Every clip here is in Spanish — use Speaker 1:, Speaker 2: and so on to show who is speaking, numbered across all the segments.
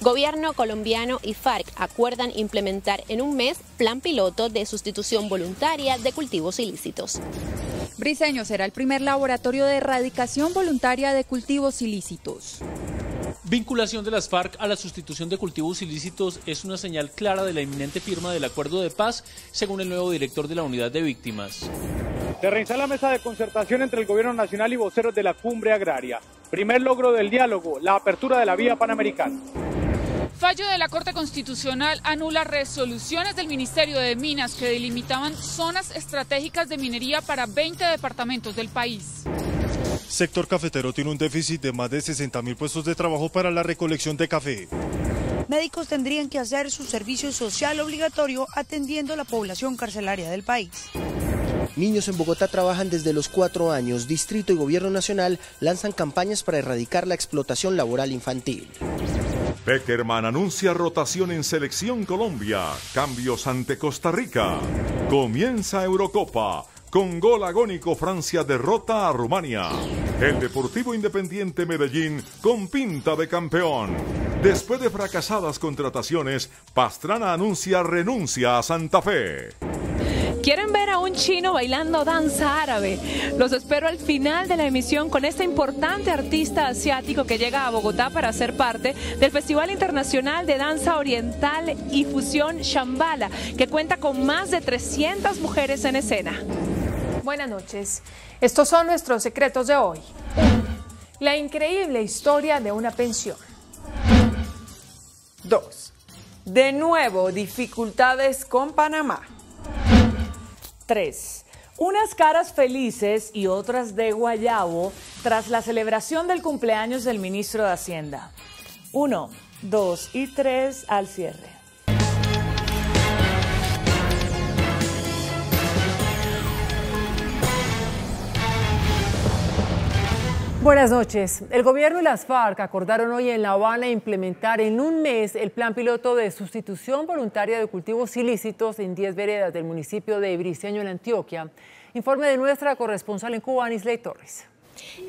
Speaker 1: Gobierno colombiano y FARC acuerdan implementar en un mes plan piloto de sustitución voluntaria de cultivos ilícitos.
Speaker 2: Briceño será el primer laboratorio de erradicación voluntaria de cultivos ilícitos.
Speaker 3: Vinculación de las FARC a la sustitución de cultivos ilícitos es una señal clara de la inminente firma del acuerdo de paz, según el nuevo director de la unidad de víctimas.
Speaker 4: Se reinstala la mesa de concertación entre el gobierno nacional y voceros de la cumbre agraria. Primer logro del diálogo, la apertura de la vía panamericana.
Speaker 5: Fallo de la Corte Constitucional anula resoluciones del Ministerio de Minas que delimitaban zonas estratégicas de minería para 20 departamentos del país.
Speaker 6: Sector cafetero tiene un déficit de más de 60.000 puestos de trabajo para la recolección de café.
Speaker 7: Médicos tendrían que hacer su servicio social obligatorio atendiendo a la población carcelaria del país.
Speaker 8: Niños en Bogotá trabajan desde los 4 años. Distrito y Gobierno Nacional lanzan campañas para erradicar la explotación laboral infantil.
Speaker 9: Pekerman anuncia rotación en Selección Colombia. Cambios ante Costa Rica. Comienza Eurocopa. Con gol agónico, Francia derrota a Rumania. El Deportivo Independiente Medellín con pinta de campeón. Después de fracasadas contrataciones, Pastrana anuncia renuncia a Santa Fe.
Speaker 10: ¿Quieren ver a un chino bailando danza árabe? Los espero al final de la emisión con este importante artista asiático que llega a Bogotá para ser parte del Festival Internacional de Danza Oriental y Fusión Shambhala, que cuenta con más de 300 mujeres en escena.
Speaker 11: Buenas noches. Estos son nuestros secretos de hoy. La increíble historia de una pensión.
Speaker 12: 2. De nuevo, dificultades con Panamá. 3. Unas caras felices y otras de guayabo tras la celebración del cumpleaños del ministro de Hacienda. 1, 2 y 3 al cierre.
Speaker 11: Buenas noches. El gobierno y las FARC acordaron hoy en La Habana implementar en un mes el plan piloto de sustitución voluntaria de cultivos ilícitos en 10 veredas del municipio de Briceño, en Antioquia. Informe de nuestra corresponsal en Cuba, Anisley Torres.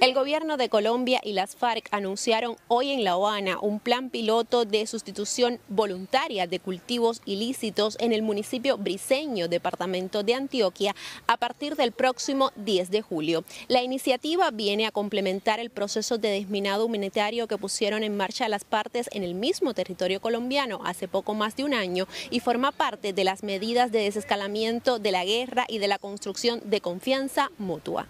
Speaker 1: El gobierno de Colombia y las FARC anunciaron hoy en La Habana un plan piloto de sustitución voluntaria de cultivos ilícitos en el municipio Briceño, departamento de Antioquia, a partir del próximo 10 de julio. La iniciativa viene a complementar el proceso de desminado humanitario que pusieron en marcha las partes en el mismo territorio colombiano hace poco más de un año y forma parte de las medidas de desescalamiento de la guerra y de la construcción de confianza mutua.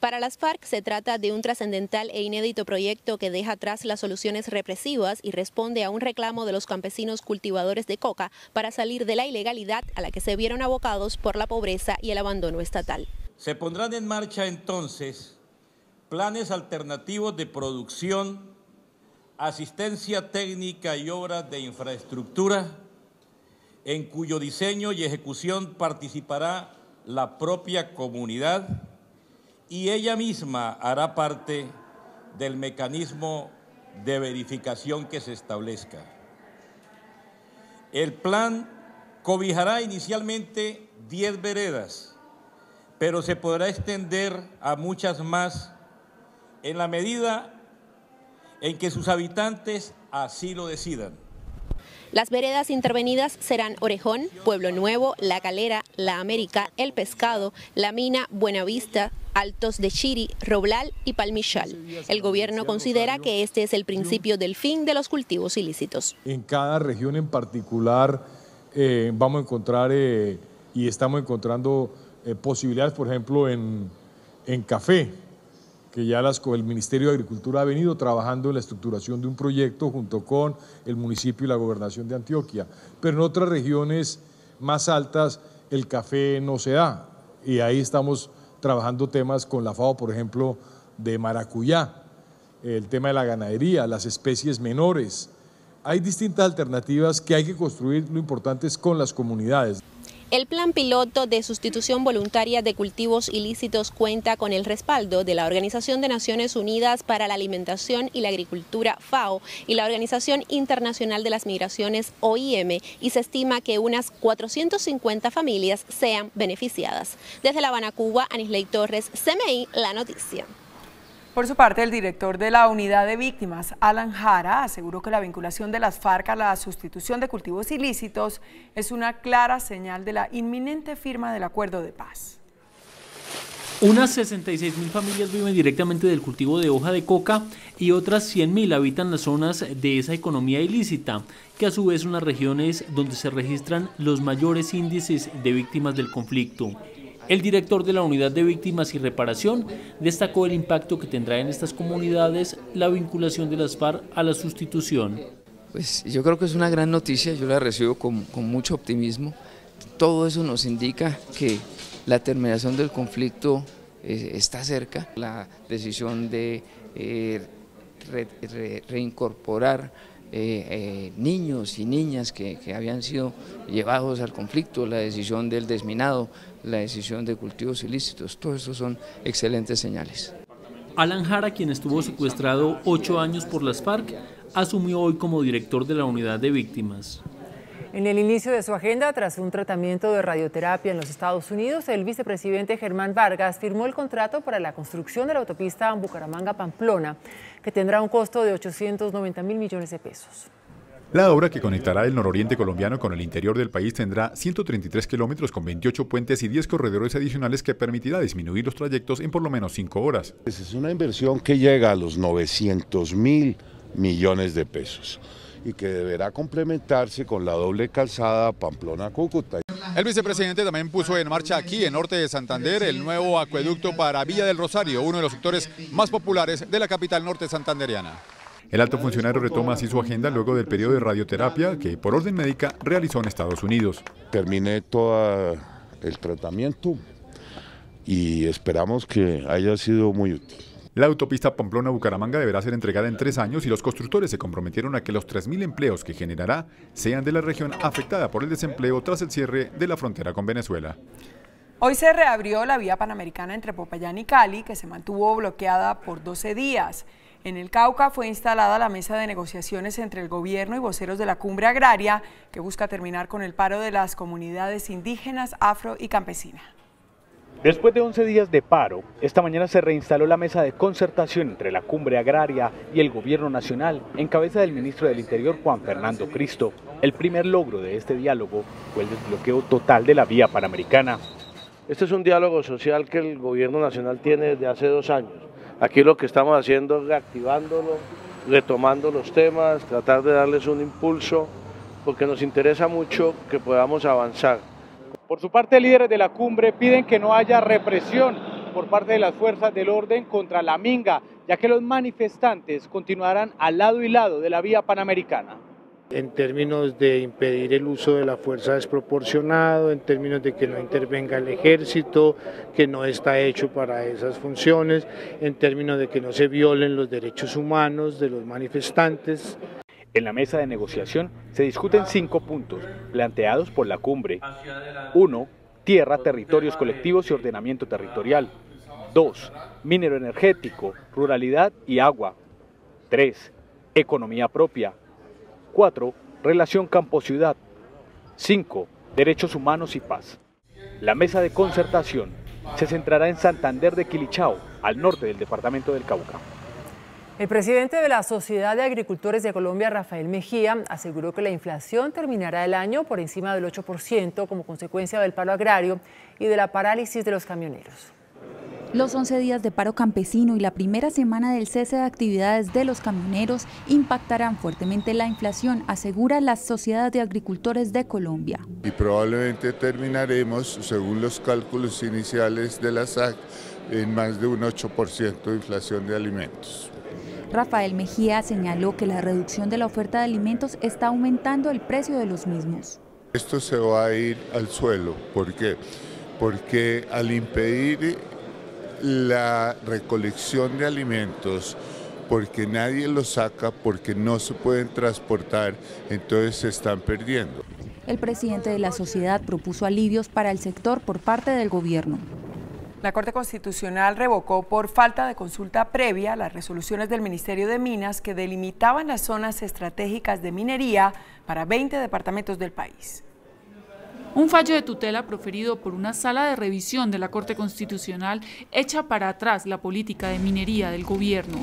Speaker 1: Para las FARC se trata de un trascendental e inédito proyecto que deja atrás las soluciones represivas y responde a un reclamo de los campesinos cultivadores de coca para salir de la ilegalidad a la que se vieron abocados por la pobreza y el abandono estatal.
Speaker 13: Se pondrán en marcha entonces planes alternativos de producción, asistencia técnica y obras de infraestructura, en cuyo diseño y ejecución participará la propia comunidad y ella misma hará parte del mecanismo de verificación que se establezca. El plan cobijará inicialmente 10 veredas, pero se podrá extender a muchas más en la medida en que sus habitantes así lo decidan.
Speaker 1: Las veredas intervenidas serán Orejón, Pueblo Nuevo, La Calera, La América, El Pescado, La Mina, Buenavista, Altos de Chiri, Roblal y Palmichal. El gobierno considera que este es el principio del fin de los cultivos ilícitos.
Speaker 14: En cada región en particular vamos a encontrar y estamos encontrando posibilidades, por ejemplo, en café, que ya el Ministerio de Agricultura ha venido trabajando en la estructuración de un proyecto junto con el municipio y la gobernación de Antioquia. Pero en otras regiones más altas el café no se da y ahí estamos trabajando temas con la FAO, por ejemplo, de maracuyá, el tema de la ganadería, las especies menores. Hay distintas alternativas que hay que construir, lo importante es con las comunidades.
Speaker 1: El plan piloto de sustitución voluntaria de cultivos ilícitos cuenta con el respaldo de la Organización de Naciones Unidas para la Alimentación y la Agricultura, FAO, y la Organización Internacional de las Migraciones, OIM, y se estima que unas 450 familias sean beneficiadas. Desde La Habana, Cuba, Anisley Torres, CMI, La Noticia.
Speaker 15: Por su parte, el director de la Unidad de Víctimas, Alan Jara, aseguró que la vinculación de las FARC a la sustitución de cultivos ilícitos es una clara señal de la inminente firma del acuerdo de paz.
Speaker 3: Unas 66.000 familias viven directamente del cultivo de hoja de coca y otras 100.000 habitan las zonas de esa economía ilícita, que a su vez son las regiones donde se registran los mayores índices de víctimas del conflicto. El director de la Unidad de Víctimas y Reparación destacó el impacto que tendrá en estas comunidades la vinculación de las FARC a la sustitución.
Speaker 16: Pues yo creo que es una gran noticia, yo la recibo con mucho optimismo. Todo eso nos indica que la terminación del conflicto está cerca. La decisión de reincorporar niños y niñas que habían sido llevados al conflicto, la decisión del desminado, la decisión de cultivos ilícitos, todo eso son excelentes señales.
Speaker 3: Alan Jara, quien estuvo secuestrado 8 años por las FARC, asumió hoy como director de la Unidad de Víctimas.
Speaker 11: En el inicio de su agenda, tras un tratamiento de radioterapia en los Estados Unidos, el vicepresidente Germán Vargas firmó el contrato para la construcción de la autopista Bucaramanga-Pamplona, que tendrá un costo de 890.000 millones de pesos.
Speaker 17: La obra, que conectará el nororiente colombiano con el interior del país, tendrá 133 kilómetros con 28 puentes y 10 corredores adicionales que permitirá disminuir los trayectos en por lo menos 5 horas.
Speaker 18: Es una inversión que llega a los 900.000 millones de pesos y que deberá complementarse con la doble calzada Pamplona-Cúcuta.
Speaker 19: El vicepresidente también puso en marcha aquí, en norte de Santander, el nuevo acueducto para Villa del Rosario, uno de los sectores más populares de la capital norte santanderiana.
Speaker 17: El alto funcionario retoma así su agenda luego del periodo de radioterapia que, por orden médica, realizó en Estados Unidos.
Speaker 18: Terminé todo el tratamiento y esperamos que haya sido muy útil.
Speaker 17: La autopista Pamplona-Bucaramanga deberá ser entregada en 3 años y los constructores se comprometieron a que los 3.000 empleos que generará sean de la región afectada por el desempleo tras el cierre de la frontera con Venezuela.
Speaker 15: Hoy se reabrió la vía panamericana entre Popayán y Cali, que se mantuvo bloqueada por 12 días. En el Cauca fue instalada la mesa de negociaciones entre el gobierno y voceros de la Cumbre Agraria, que busca terminar con el paro de las comunidades indígenas, afro y campesinas.
Speaker 4: Después de 11 días de paro, esta mañana se reinstaló la mesa de concertación entre la Cumbre Agraria y el Gobierno Nacional, en cabeza del ministro del Interior, Juan Fernando Cristo. El primer logro de este diálogo fue el desbloqueo total de la vía panamericana.
Speaker 20: Este es un diálogo social que el Gobierno Nacional tiene desde hace 2 años. Aquí lo que estamos haciendo es reactivándolo, retomando los temas, tratar de darles un impulso, porque nos interesa mucho que podamos avanzar.
Speaker 4: Por su parte, líderes de la cumbre piden que no haya represión por parte de las fuerzas del orden contra la minga, ya que los manifestantes continuarán al lado y lado de la vía panamericana.
Speaker 21: En términos de impedir el uso de la fuerza desproporcionado, en términos de que no intervenga el ejército, que no está hecho para esas funciones, en términos de que no se violen los derechos humanos de los manifestantes.
Speaker 4: En la mesa de negociación se discuten 5 puntos planteados por la cumbre. 1. Tierra, territorios colectivos y ordenamiento territorial. 2. Minero energético, ruralidad y agua. 3. Economía propia. 4. Relación campo-ciudad. 5. Derechos humanos y paz. La mesa de concertación se centrará en Santander de Quilichao, al norte del departamento del Cauca.
Speaker 11: El presidente de la Sociedad de Agricultores de Colombia, Rafael Mejía, aseguró que la inflación terminará el año por encima del 8% como consecuencia del paro agrario y de la parálisis de los camioneros.
Speaker 2: Los 11 días de paro campesino y la primera semana del cese de actividades de los camioneros impactarán fuertemente la inflación, asegura la Sociedad de Agricultores de Colombia.
Speaker 22: Y probablemente terminaremos, según los cálculos iniciales de la SAC, en más de un 8% de inflación de alimentos.
Speaker 2: Rafael Mejía señaló que la reducción de la oferta de alimentos está aumentando el precio de los mismos.
Speaker 22: Esto se va a ir al suelo. ¿Por qué? Porque al impedir la recolección de alimentos, porque nadie los saca, porque no se pueden transportar, entonces se están perdiendo.
Speaker 2: El presidente de la sociedad propuso alivios para el sector por parte del gobierno.
Speaker 15: La Corte Constitucional revocó por falta de consulta previa las resoluciones del Ministerio de Minas que delimitaban las zonas estratégicas de minería para 20 departamentos del país.
Speaker 5: Un fallo de tutela proferido por una sala de revisión de la Corte Constitucional echa para atrás la política de minería del gobierno.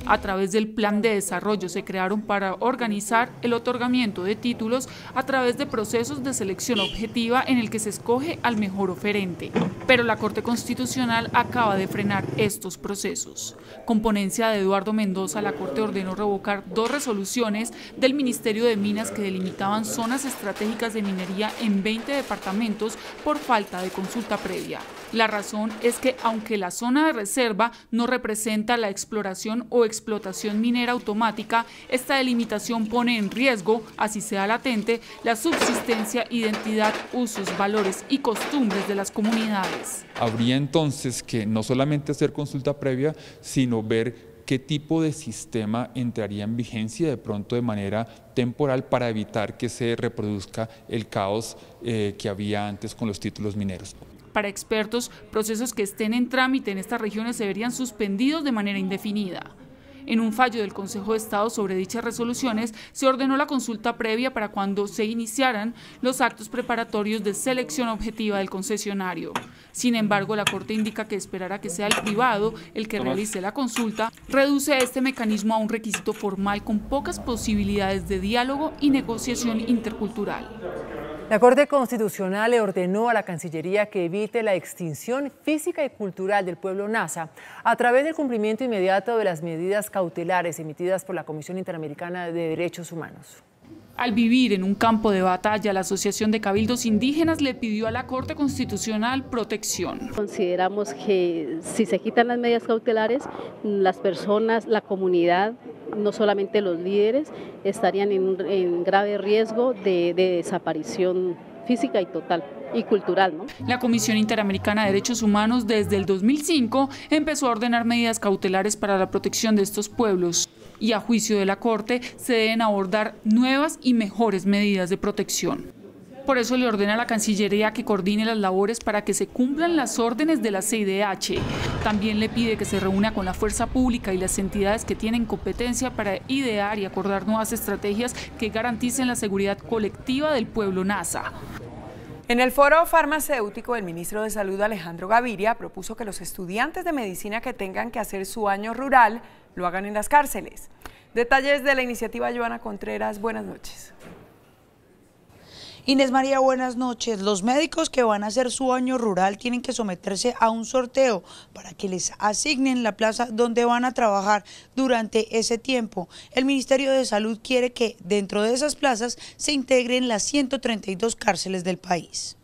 Speaker 5: A través del plan de desarrollo se crearon para organizar el otorgamiento de títulos a través de procesos de selección objetiva en el que se escoge al mejor oferente. Pero la Corte Constitucional acaba de frenar estos procesos. Con ponencia de Eduardo Mendoza, la Corte ordenó revocar 2 resoluciones del Ministerio de Minas que delimitaban zonas estratégicas de minería en 20 departamentos por falta de consulta previa. La razón es que, aunque la zona de reserva no representa la exploración o explotación minera automática, esta delimitación pone en riesgo, así sea latente, la subsistencia, identidad, usos, valores y costumbres de las comunidades.
Speaker 6: Habría entonces que no solamente hacer consulta previa, sino ver qué tipo de sistema entraría en vigencia de pronto de manera temporal para evitar que se reproduzca el caos que había antes con los títulos mineros.
Speaker 5: Para expertos, procesos que estén en trámite en estas regiones se verían suspendidos de manera indefinida. En un fallo del Consejo de Estado sobre dichas resoluciones, se ordenó la consulta previa para cuando se iniciaran los actos preparatorios de selección objetiva del concesionario. Sin embargo, la Corte indica que esperar a que sea el privado el que realice la consulta reduce este mecanismo a un requisito formal con pocas posibilidades de diálogo y negociación intercultural.
Speaker 11: La Corte Constitucional le ordenó a la Cancillería que evite la extinción física y cultural del pueblo nasa a través del cumplimiento inmediato de las medidas cautelares emitidas por la Comisión Interamericana de Derechos Humanos.
Speaker 5: Al vivir en un campo de batalla, la Asociación de Cabildos Indígenas le pidió a la Corte Constitucional protección.
Speaker 23: Consideramos que si se quitan las medidas cautelares, las personas, la comunidad, no solamente los líderes, estarían en grave riesgo de desaparición física y total y cultural, ¿no?
Speaker 5: La Comisión Interamericana de Derechos Humanos desde el 2005 empezó a ordenar medidas cautelares para la protección de estos pueblos y a juicio de la Corte se deben abordar nuevas y mejores medidas de protección. Por eso le ordena a la Cancillería que coordine las labores para que se cumplan las órdenes de la CIDH. También le pide que se reúna con la fuerza pública y las entidades que tienen competencia para idear y acordar nuevas estrategias que garanticen la seguridad colectiva del pueblo nasa.
Speaker 15: En el foro farmacéutico, el ministro de Salud, Alejandro Gaviria, propuso que los estudiantes de medicina que tengan que hacer su año rural lo hagan en las cárceles. Detalles de la iniciativa, Joana Contreras, buenas noches.
Speaker 7: Inés María, buenas noches. Los médicos que van a hacer su año rural tienen que someterse a un sorteo para que les asignen la plaza donde van a trabajar durante ese tiempo. El Ministerio de Salud quiere que dentro de esas plazas se integren las 132 cárceles del país.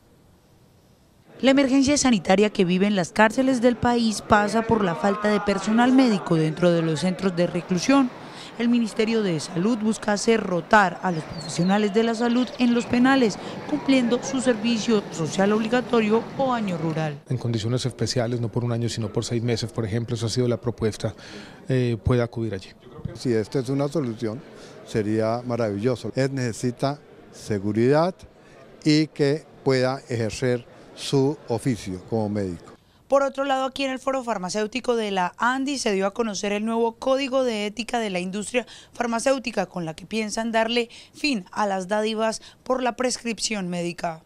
Speaker 7: La emergencia sanitaria que viven las cárceles del país pasa por la falta de personal médico dentro de los centros de reclusión. El Ministerio de Salud busca hacer rotar a los profesionales de la salud en los penales, cumpliendo su servicio social obligatorio o año rural.
Speaker 24: En condiciones especiales, no por un año, sino por 6 meses, por ejemplo, esa ha sido la propuesta, puede acudir allí.
Speaker 25: Si esta es una solución, sería maravilloso. Él necesita seguridad y que pueda ejercer su oficio como médico.
Speaker 7: Por otro lado, aquí en el foro farmacéutico de la ANDI se dio a conocer el nuevo Código de Ética de la Industria Farmacéutica, con la que piensan darle fin a las dádivas por la prescripción médica.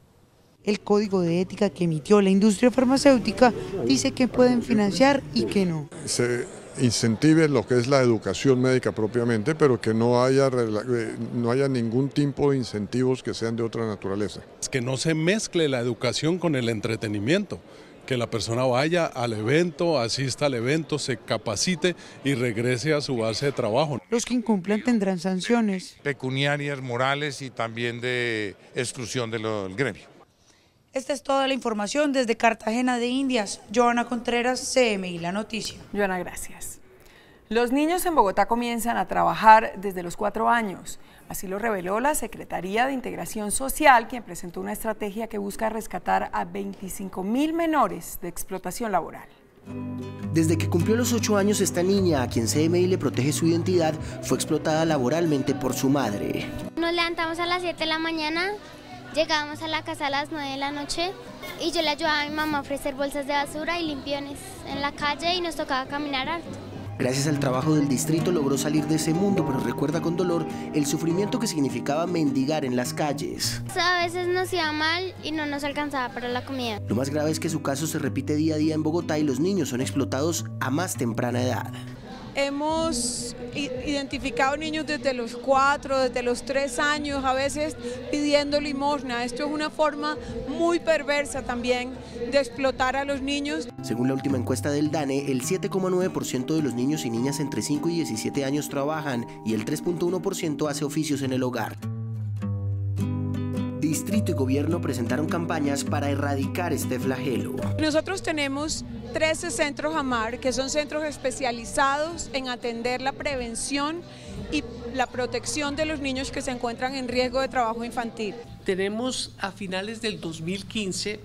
Speaker 7: El Código de Ética que emitió la industria farmacéutica dice que pueden financiar y que no.
Speaker 26: Se incentive lo que es la educación médica propiamente, pero que no haya ningún tipo de incentivos que sean de otra naturaleza.
Speaker 27: Es que no se mezcle la educación con el entretenimiento. Que la persona vaya al evento, asista al evento, se capacite y regrese a su base de trabajo.
Speaker 7: Los que incumplan tendrán sanciones
Speaker 28: pecuniarias, morales y también de exclusión del gremio.
Speaker 7: Esta es toda la información desde Cartagena de Indias. Joana Contreras, CMI La Noticia.
Speaker 15: Joana, gracias. Los niños en Bogotá comienzan a trabajar desde los 4 años. Así lo reveló la Secretaría de Integración Social, quien presentó una estrategia que busca rescatar a 25.000 menores de explotación laboral.
Speaker 8: Desde que cumplió los 8 años, esta niña, a quien CMI le protege su identidad, fue explotada laboralmente por su madre.
Speaker 29: Nos levantamos a las 7 de la mañana, llegábamos a la casa a las 9 de la noche y yo le ayudaba a mi mamá a ofrecer bolsas de basura y limpiones en la calle y nos tocaba caminar harto.
Speaker 8: Gracias al trabajo del distrito logró salir de ese mundo, pero recuerda con dolor el sufrimiento que significaba mendigar en las calles.
Speaker 29: A veces nos iba mal y no nos alcanzaba para la comida.
Speaker 8: Lo más grave es que su caso se repite día a día en Bogotá y los niños son explotados a más temprana edad.
Speaker 1: Hemos identificado niños desde los 4, desde los 3 años, a veces pidiendo limosna. Esto es una forma muy perversa también de explotar a los niños.
Speaker 8: Según la última encuesta del DANE, el 7,9% de los niños y niñas entre 5 y 17 años trabajan y el 3,1% hace oficios en el hogar. Distrito y gobierno presentaron campañas para erradicar este flagelo.
Speaker 1: Nosotros tenemos 13 centros AMAR, que son centros especializados en atender la prevención y la protección de los niños que se encuentran en riesgo de trabajo infantil.
Speaker 3: Tenemos a finales del 2015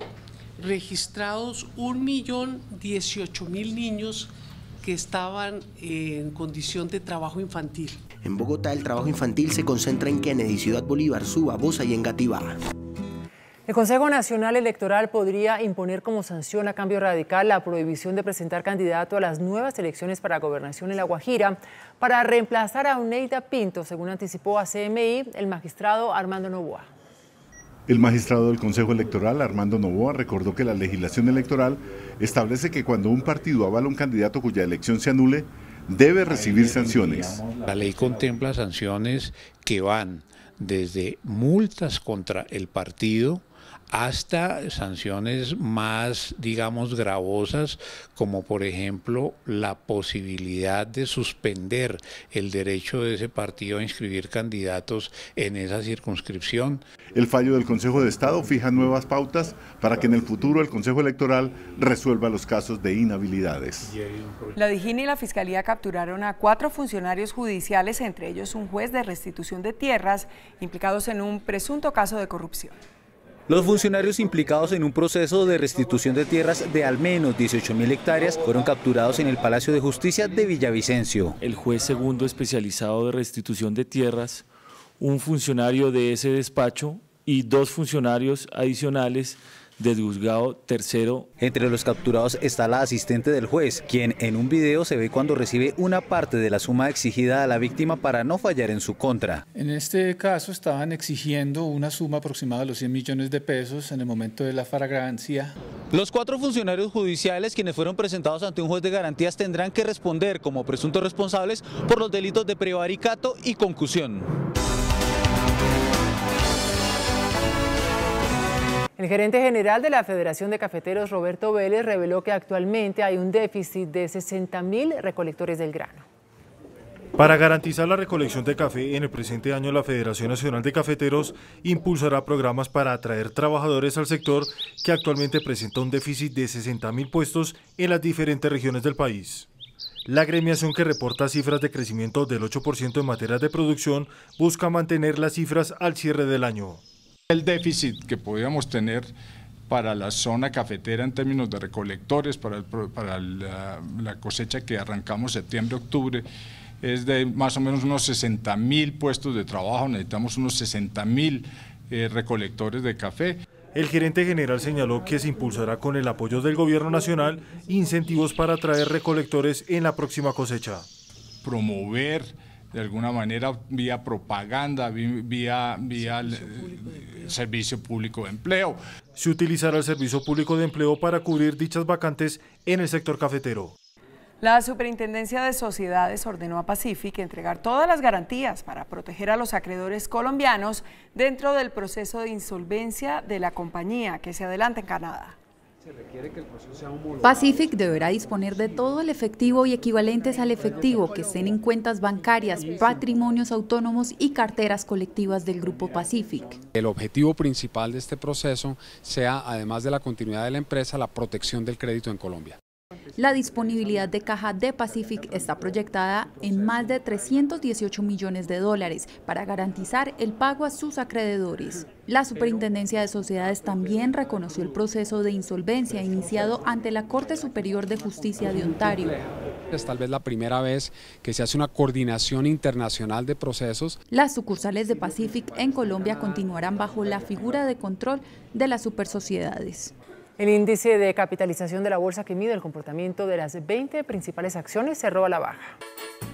Speaker 3: registrados 1.018.000 niños que estaban en condición de trabajo infantil.
Speaker 8: En Bogotá el trabajo infantil se concentra en Kennedy, Ciudad Bolívar, Suba, Bosa y Engativá.
Speaker 11: El Consejo Nacional Electoral podría imponer como sanción a cambio radical la prohibición de presentar candidato a las nuevas elecciones para gobernación en La Guajira para reemplazar a Oneida Pinto, según anticipó a CMI el magistrado Armando Noboa.
Speaker 9: El magistrado del Consejo Electoral, Armando Noboa, recordó que la legislación electoral establece que cuando un partido avala a un candidato cuya elección se anule, debe recibir sanciones.
Speaker 10: La ley contempla sanciones que van desde multas contra el partido hasta sanciones más, digamos, gravosas, como por ejemplo la posibilidad de suspender el derecho de ese partido a inscribir candidatos en esa circunscripción.
Speaker 9: El fallo del Consejo de Estado fija nuevas pautas para que en el futuro el Consejo Electoral resuelva los casos de inhabilidades.
Speaker 15: La DIJÍN y la Fiscalía capturaron a 4 funcionarios judiciales, entre ellos un juez de restitución de tierras, implicados en un presunto caso de corrupción.
Speaker 12: Los funcionarios implicados en un proceso de restitución de tierras de al menos 18.000 hectáreas fueron capturados en el Palacio de Justicia de Villavicencio.
Speaker 13: El juez segundo especializado de restitución de tierras, un funcionario de ese despacho y 2 funcionarios adicionales del juzgado tercero.
Speaker 12: Entre los capturados está la asistente del juez, quien en un video se ve cuando recibe una parte de la suma exigida a la víctima para no fallar en su contra.
Speaker 14: En este caso estaban exigiendo una suma aproximada de los 100 millones de pesos en el momento de la flagrancia.
Speaker 12: Los 4 funcionarios judiciales, quienes fueron presentados ante un juez de garantías, tendrán que responder como presuntos responsables por los delitos de prevaricato y concusión.
Speaker 11: El gerente general de la Federación de Cafeteros, Roberto Vélez, reveló que actualmente hay un déficit de 60.000 recolectores del grano.
Speaker 16: Para garantizar la recolección de café en el presente año, la Federación Nacional de Cafeteros impulsará programas para atraer trabajadores al sector que actualmente presenta un déficit de 60.000 puestos en las diferentes regiones del país. La agremiación, que reporta cifras de crecimiento del 8% en materia de producción, busca mantener las cifras al cierre del año.
Speaker 19: El déficit que podríamos tener para la zona cafetera en términos de recolectores, para la cosecha que arrancamos septiembre-octubre, es de más o menos unos 60.000 puestos de trabajo. Necesitamos unos 60.000 recolectores de café.
Speaker 16: El gerente general señaló que se impulsará con el apoyo del gobierno nacional incentivos para atraer recolectores en la próxima cosecha.
Speaker 19: Promover de alguna manera vía propaganda, vía servicio público de empleo.
Speaker 16: Se utilizará el servicio público de empleo para cubrir dichas vacantes en el sector cafetero.
Speaker 15: La Superintendencia de Sociedades ordenó a Pacific entregar todas las garantías para proteger a los acreedores colombianos dentro del proceso de insolvencia de la compañía que se adelanta en Canadá.
Speaker 2: Pacific deberá disponer de todo el efectivo y equivalentes al efectivo que estén en cuentas bancarias, patrimonios autónomos y carteras colectivas del Grupo Pacific.
Speaker 30: El objetivo principal de este proceso sea, además de la continuidad de la empresa, la protección del crédito en Colombia.
Speaker 2: La disponibilidad de caja de Pacific está proyectada en más de 318 millones de dólares para garantizar el pago a sus acreedores. La Superintendencia de Sociedades también reconoció el proceso de insolvencia iniciado ante la Corte Superior de Justicia de Ontario.
Speaker 30: Es tal vez la primera vez que se hace una coordinación internacional de procesos.
Speaker 2: Las sucursales de Pacific en Colombia continuarán bajo la figura de control de las supersociedades.
Speaker 11: El índice de capitalización de la bolsa que mide el comportamiento de las 20 principales acciones cerró a la baja.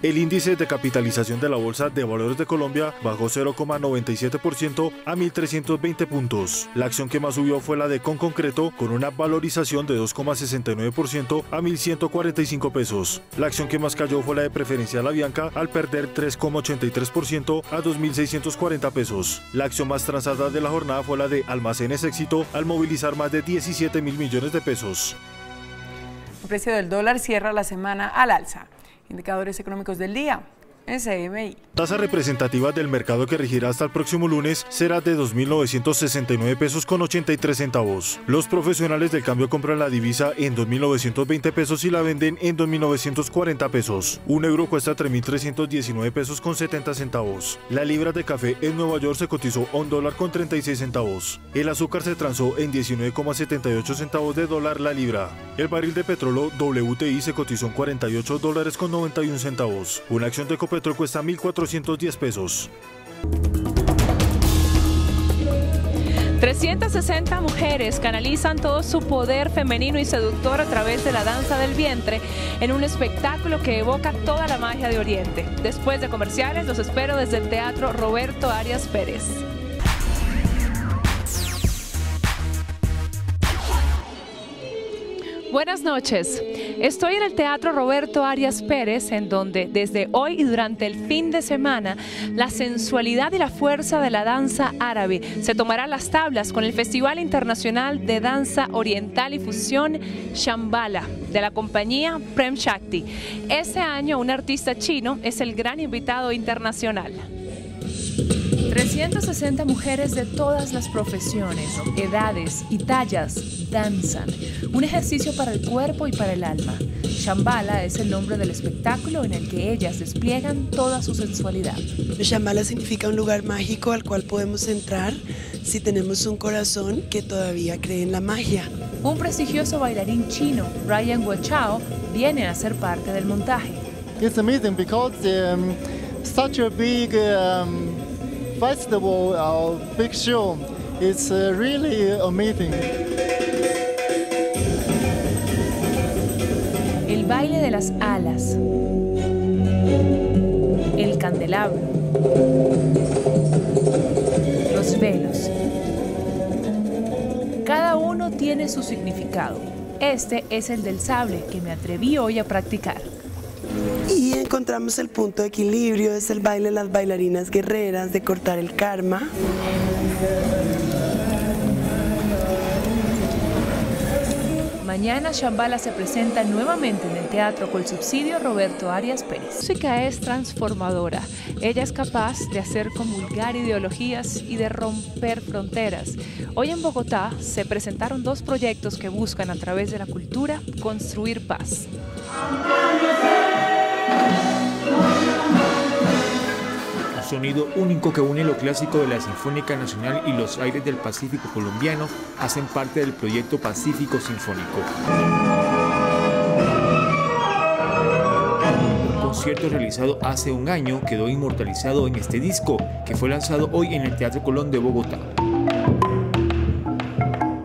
Speaker 16: El índice de capitalización de la Bolsa de Valores de Colombia bajó 0,97% a 1.320 puntos. La acción que más subió fue la de Concreto, con una valorización de 2,69% a 1.145 pesos. La acción que más cayó fue la de Preferencial Avianca, al perder 3,83% a 2.640 pesos. La acción más transada de la jornada fue la de Almacenes Éxito, al movilizar más de 17.000 millones de pesos.
Speaker 15: El precio del dólar cierra la semana al alza. Indicadores económicos del día. SMI.
Speaker 16: Tasa representativa del mercado que regirá hasta el próximo lunes será de 2.969 pesos con 83 centavos. Los profesionales del cambio compran la divisa en 2.920 pesos y la venden en 2.940 pesos. Un euro cuesta 3.319 pesos con 70 centavos. La libra de café en Nueva York se cotizó a $1 con 36 centavos. El azúcar se transó en 19,78 centavos de dólar la libra. El barril de petróleo WTI se cotizó en $48 con 91 centavos. Una acción de Ecopetrol cuesta 1.410 pesos.
Speaker 4: 360 mujeres canalizan todo su poder femenino y seductor a través de la danza del vientre en un espectáculo que evoca toda la magia de Oriente. Después de comerciales, los espero desde el Teatro Roberto Arias Pérez. Buenas noches. Estoy en el Teatro Roberto Arias Pérez, en donde desde hoy y durante el fin de semana la sensualidad y la fuerza de la danza árabe se tomará las tablas con el Festival Internacional de Danza Oriental y Fusión Shambhala de la compañía Prem Shakti. Este año un artista chino es el gran invitado internacional. 360 mujeres de todas las profesiones, edades y tallas danzan, un ejercicio para el cuerpo y para el alma. Shambhala es el nombre del espectáculo en el que ellas despliegan toda su sensualidad.
Speaker 5: Shambhala significa un lugar mágico al cual podemos entrar si tenemos un corazón que todavía cree en la magia.
Speaker 4: Un prestigioso bailarín chino, Ryan Guochao, viene a ser parte del montaje.
Speaker 6: It's amazing because such a big festival or big show. It's really amazing.
Speaker 4: El baile de las alas, el candelabro, los velos. Cada uno tiene su significado. Este es el del sable que me atreví hoy a practicar.
Speaker 5: Y encontramos el punto de equilibrio, es el baile de las bailarinas guerreras, de cortar el karma.
Speaker 4: Mañana Shambhala se presenta nuevamente en el Teatro Colsubsidio Roberto Arias Pérez. La música es transformadora. Ella es capaz de hacer comulgar ideologías y de romper fronteras. Hoy en Bogotá se presentaron dos proyectos que buscan a través de la cultura construir paz.
Speaker 17: Un sonido único que une lo clásico de la Sinfónica Nacional y los aires del Pacífico colombiano hacen parte del proyecto Pacífico Sinfónico. Un concierto realizado hace un año quedó inmortalizado en este disco, que fue lanzado hoy en el Teatro Colón de Bogotá.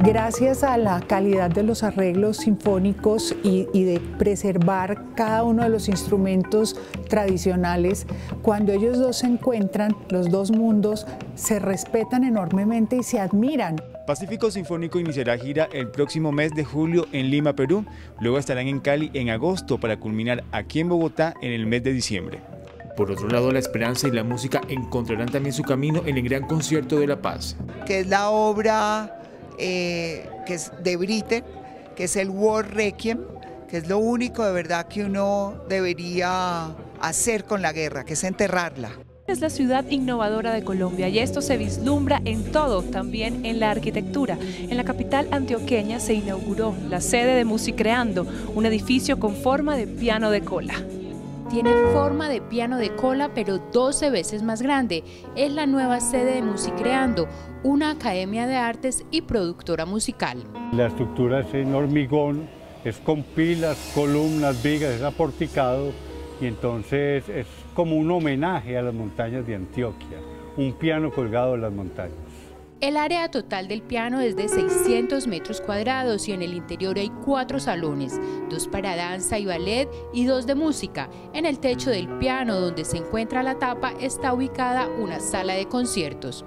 Speaker 18: Gracias a la calidad de los arreglos sinfónicos y de preservar cada uno de los instrumentos tradicionales, cuando ellos dos se encuentran, los dos mundos se respetan enormemente y se admiran.
Speaker 17: Pacífico Sinfónico iniciará gira el próximo mes de julio en Lima, Perú. Luego estarán en Cali en agosto para culminar aquí en Bogotá en el mes de diciembre. Por otro lado, la esperanza y la música encontrarán también su camino en el Gran Concierto de la Paz.
Speaker 20: Que es la obra que es de Britten, que es el War Requiem, que es lo único de verdad que uno debería hacer con la guerra, que es enterrarla.
Speaker 4: Es la ciudad innovadora de Colombia y esto se vislumbra en todo, también en la arquitectura. En la capital antioqueña se inauguró la sede de Musicreando, un edificio con forma de piano de cola.
Speaker 21: Tiene forma de piano de cola, pero 12 veces más grande. Es la nueva sede de Musicreando, una academia de artes y productora musical.
Speaker 22: La estructura es en hormigón, es con pilas, columnas, vigas, es aporticado y entonces es como un homenaje a las montañas de Antioquia, un piano colgado en las montañas.
Speaker 21: El área total del piano es de 600 metros cuadrados y en el interior hay 4 salones, 2 para danza y ballet y 2 de música. En el techo del piano, donde se encuentra la tapa, está ubicada una sala de conciertos.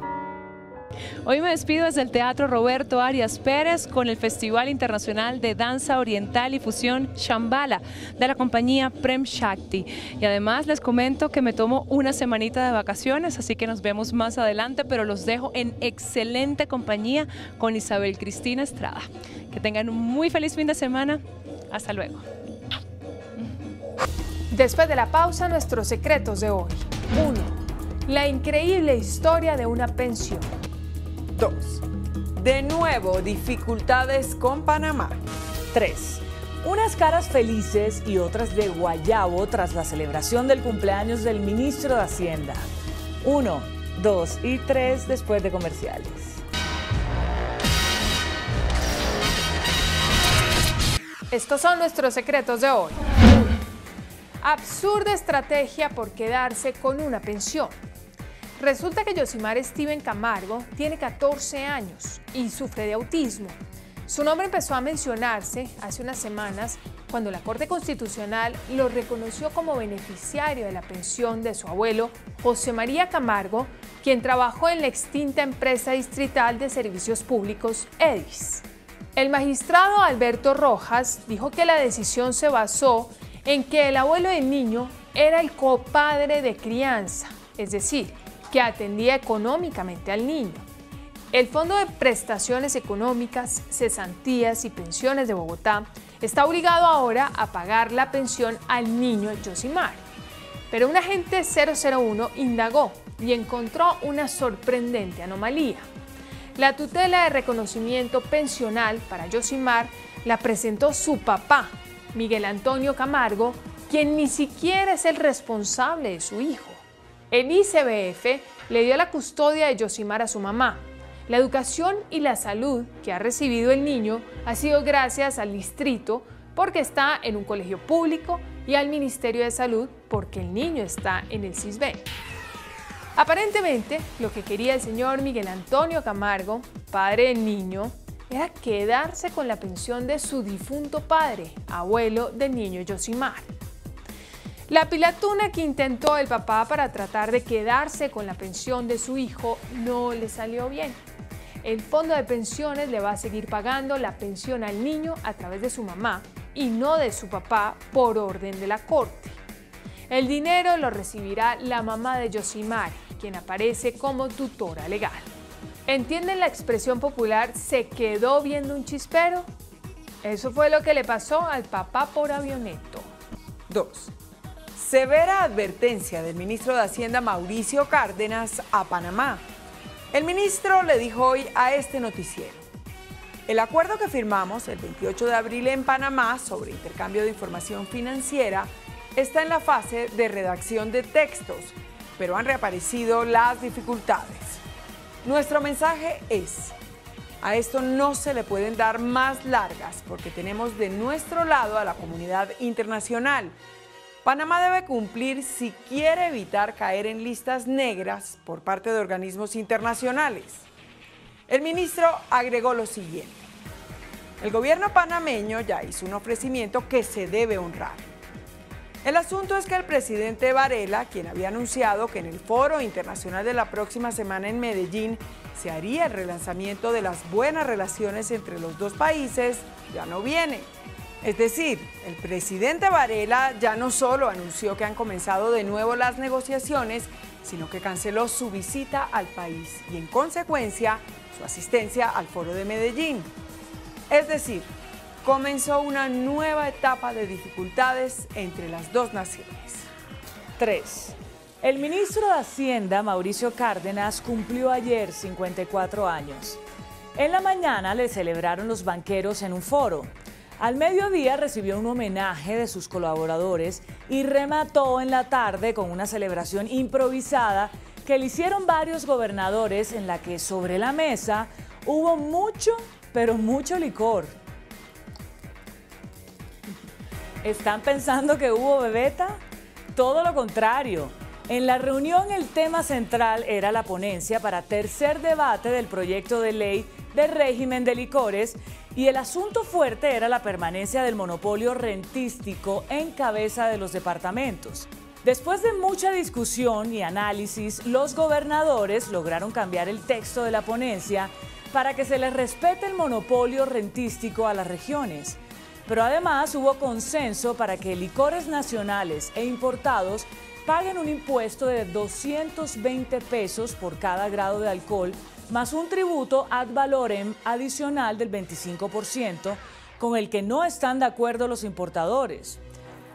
Speaker 4: Hoy me despido desde el Teatro Roberto Arias Pérez con el Festival Internacional de Danza Oriental y Fusión Shambhala de la compañía Prem Shakti. Y además les comento que me tomo una semanita de vacaciones, así que nos vemos más adelante, pero los dejo en excelente compañía con Isabel Cristina Estrada. Que tengan un muy feliz fin de semana. Hasta luego.
Speaker 1: Después de la pausa, nuestros secretos de hoy. 1. La increíble historia de una pensión.
Speaker 15: 2. De nuevo, dificultades con Panamá.
Speaker 3: 3. Unas caras felices y otras de guayabo tras la celebración del cumpleaños del ministro de Hacienda. 1, 2 y 3 después de comerciales.
Speaker 1: Estos son nuestros secretos de hoy. 1. Absurda estrategia por quedarse con una pensión. Resulta que Yosimar Steven Camargo tiene 14 años y sufre de autismo. Su nombre empezó a mencionarse hace unas semanas cuando la Corte Constitucional lo reconoció como beneficiario de la pensión de su abuelo José María Camargo, quien trabajó en la extinta empresa distrital de servicios públicos EDIS. El magistrado Alberto Rojas dijo que la decisión se basó en que el abuelo del niño era el copadre de crianza, es decir, que atendía económicamente al niño. El Fondo de Prestaciones Económicas, Cesantías y Pensiones de Bogotá está obligado ahora a pagar la pensión al niño Yosimar. Pero un agente 001 indagó y encontró una sorprendente anomalía. La tutela de reconocimiento pensional para Yosimar la presentó su papá, Miguel Antonio Camargo, quien ni siquiera es el responsable de su hijo. El ICBF le dio la custodia de Yosimar a su mamá. La educación y la salud que ha recibido el niño ha sido gracias al distrito porque está en un colegio público y al Ministerio de Salud porque el niño está en el CISBEN. Aparentemente, lo que quería el señor Miguel Antonio Camargo, padre del niño, era quedarse con la pensión de su difunto padre, abuelo del niño Yosimar. La pilatuna que intentó el papá para tratar de quedarse con la pensión de su hijo no le salió bien. El fondo de pensiones le va a seguir pagando la pensión al niño a través de su mamá y no de su papá por orden de la corte. El dinero lo recibirá la mamá de Yosimar, quien aparece como tutora legal. ¿Entienden la expresión popular "se quedó viendo un chispero"? Eso fue lo que le pasó al papá por avioneto.
Speaker 15: 2. Severa advertencia del ministro de Hacienda Mauricio Cárdenas a Panamá. El ministro le dijo hoy a este noticiero: el acuerdo que firmamos el 28 de abril en Panamá sobre intercambio de información financiera está en la fase de redacción de textos, pero han reaparecido las dificultades. Nuestro mensaje es: a esto no se le pueden dar más largas porque tenemos de nuestro lado a la comunidad internacional. Panamá debe cumplir si quiere evitar caer en listas negras por parte de organismos internacionales. El ministro agregó lo siguiente: el gobierno panameño ya hizo un ofrecimiento que se debe honrar. El asunto es que el presidente Varela, quien había anunciado que en el foro internacional de la próxima semana en Medellín se haría el relanzamiento de las buenas relaciones entre los dos países, ya no viene. Es decir, el presidente Varela ya no solo anunció que han comenzado de nuevo las negociaciones, sino que canceló su visita al país y, en consecuencia, su asistencia al foro de Medellín. Es decir, comenzó una nueva etapa de dificultades entre las dos naciones.
Speaker 3: 3. El ministro de Hacienda, Mauricio Cárdenas, cumplió ayer 54 años. En la mañana le celebraron los banqueros en un foro. Al mediodía recibió un homenaje de sus colaboradores y remató en la tarde con una celebración improvisada que le hicieron varios gobernadores, en la que sobre la mesa hubo mucho, pero mucho licor. ¿Están pensando que hubo bebeta? Todo lo contrario. En la reunión el tema central era la ponencia para tercer debate del proyecto de ley de régimen de licores y el asunto fuerte era la permanencia del monopolio rentístico en cabeza de los departamentos. Después de mucha discusión y análisis, los gobernadores lograron cambiar el texto de la ponencia para que se les respete el monopolio rentístico a las regiones. Pero además hubo consenso para que licores nacionales e importados paguen un impuesto de 220 pesos por cada grado de alcohol, más un tributo ad valorem adicional del 25%, con el que no están de acuerdo los importadores.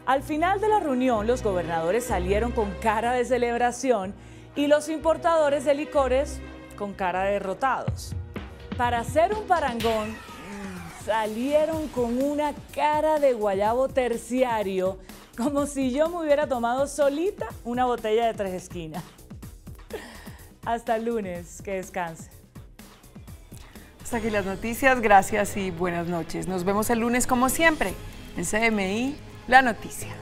Speaker 3: Al final de la reunión, los gobernadores salieron con cara de celebración y los importadores de licores con cara de derrotados. Para hacer un parangón, salieron con una cara de guayabo terciario, como si yo me hubiera tomado solita una botella de 3 esquinas. Hasta el lunes, que descanse.
Speaker 15: Hasta aquí las noticias, gracias y buenas noches. Nos vemos el lunes como siempre en CMI, La Noticia.